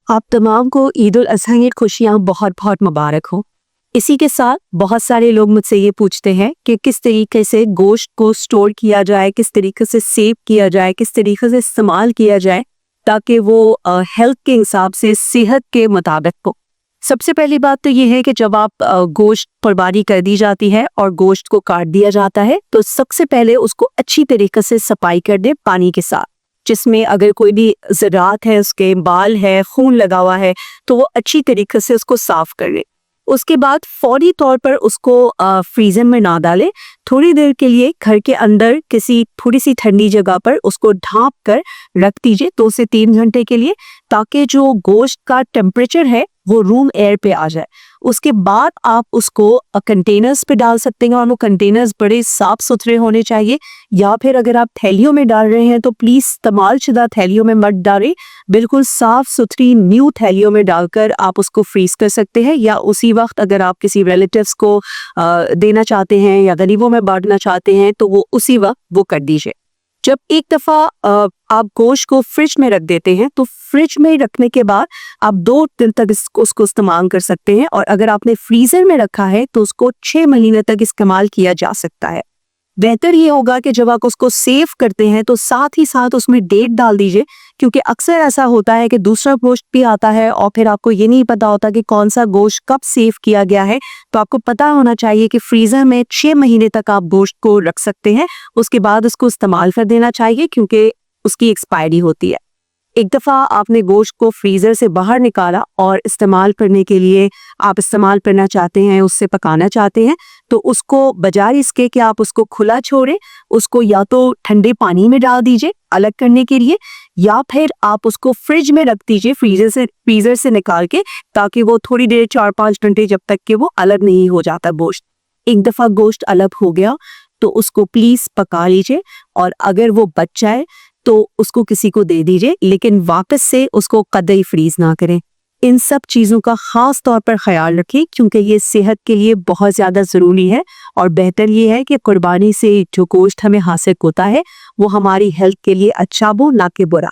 आप तमाम को ईद उल अज़हा की खुशियाँ बहुत बहुत मुबारक हो। इसी के साथ बहुत सारे लोग मुझसे ये पूछते हैं कि किस तरीके से गोश्त को स्टोर किया जाए, किस तरीके से सेव किया जाए, किस तरीके से इस्तेमाल किया जाए ताकि वो हेल्थ के हिसाब से, सेहत के मुताबिक हो। सबसे पहली बात तो ये है कि जब आप गोश्त कुर्बानी कर दी जाती है और गोश्त को काट दिया जाता है तो सबसे पहले उसको अच्छी तरीके से सफाई कर दें पानी के साथ, जिसमें अगर कोई भी ज़रात है, उसके बाल है, खून लगा हुआ है तो वो अच्छी तरीके से उसको साफ कर ले। उसके बाद फौरी तौर पर उसको फ्रीजर में ना डालें, थोड़ी देर के लिए घर के अंदर किसी थोड़ी सी ठंडी जगह पर उसको ढाँप कर रख दीजिए 2 से 3 घंटे के लिए, ताकि जो गोश्त का टेम्परेचर है वो रूम एयर पे आ जाए। उसके बाद आप उसको कंटेनर्स पे डाल सकते हैं और वो कंटेनर्स बड़े साफ सुथरे होने चाहिए, या फिर अगर आप थैलियों में डाल रहे हैं तो प्लीज़ इस्तेमाल शुदा थैलियों में मत डालें, बिल्कुल साफ सुथरी न्यू थैलियों में डालकर आप उसको फ्रीज कर सकते हैं, या उसी वक्त अगर आप किसी रिलेटिव्स को देना चाहते हैं या गरीबों में बांटना चाहते हैं तो वो उसी वक्त वो कर दीजिए। जब एक दफ़ा आप गोश्त को फ्रिज में रख देते हैं तो फ्रिज में रखने के बाद आप 2 दिन तक उसको इस्तेमाल कर सकते हैं, और अगर आपने फ्रीज़र में रखा है तो उसको 6 महीने तक इस्तेमाल किया जा सकता है। बेहतर ये होगा कि जब आप उसको सेव करते हैं तो साथ ही साथ उसमें डेट डाल दीजिए, क्योंकि अक्सर ऐसा होता है कि दूसरा गोश्त भी आता है और फिर आपको ये नहीं पता होता कि कौन सा गोश्त कब सेव किया गया है। तो आपको पता होना चाहिए कि फ्रीज़र में 6 महीने तक आप गोश्त को रख सकते हैं, उसके बाद उसको इस्तेमाल कर देना चाहिए क्योंकि उसकी एक्सपायरी होती है। एक दफ़ा आपने गोश्त को फ्रीज़र से बाहर निकाला और इस्तेमाल करने के लिए आप इस्तेमाल करना चाहते हैं, उससे पकाना चाहते हैं, तो उसको बजाय इसके कि आप उसको खुला छोड़ें, उसको या तो ठंडे पानी में डाल दीजिए अलग करने के लिए, या फिर आप उसको फ्रिज में रख दीजिए फ्रीज़र से निकाल के, ताकि वो थोड़ी देर 4-5 घंटे जब तक कि वो अलग नहीं हो जाता गोश्त। एक दफ़ा गोश्त अलग हो गया तो उसको प्लीज़ पका लीजिए, और अगर वो बच जाए तो उसको किसी को दे दीजिए, लेकिन वापस से उसको कतई फ्रीज ना करें। इन सब चीज़ों का ख़ास तौर पर ख्याल रखें क्योंकि ये सेहत के लिए बहुत ज़्यादा ज़रूरी है, और बेहतर ये है कि कुर्बानी से जो गोश्त हमें हासिल होता है वो हमारी हेल्थ के लिए अच्छा हो, ना कि बुरा।